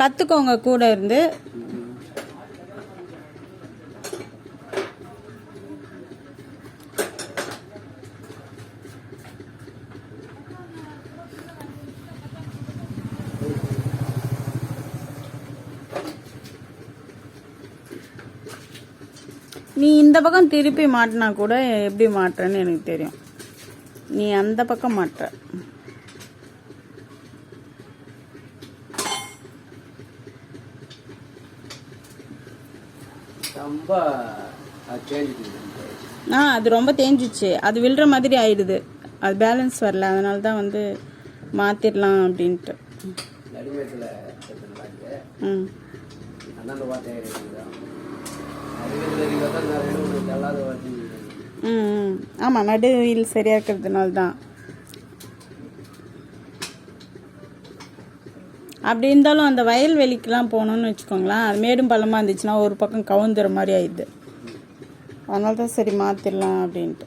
கற்றுக்கோங்க கூட இருந்து. நீ இந்த பக்கம் திருப்பி மாட்டினா கூட எப்படி மாட்டுறன்னு எனக்கு தெரியும். நீ அந்த பக்கம் மாட்டுற. அது ரொம்ப தேஞ்சிச்சு. அது விழுற மாதிரி ஆயிடுது. அது பேலன்ஸ் வரல. அதனால தான் வந்து மாத்திரலாம் அப்படின்ட்டு. ஆமாம், நடுவில் சரியா இருக்கிறதுனால தான். அப்படி இருந்தாலும் அந்த வயல்வெளிக்கெலாம் போகணுன்னு வச்சுக்கோங்களேன், அது மேடும் பள்ளமாக இருந்துச்சுன்னா ஒரு பக்கம் கவுந்துற மாதிரி ஆயிடுது. அதனால தான் சரி மாற்றிடலாம் அப்படின்ட்டு.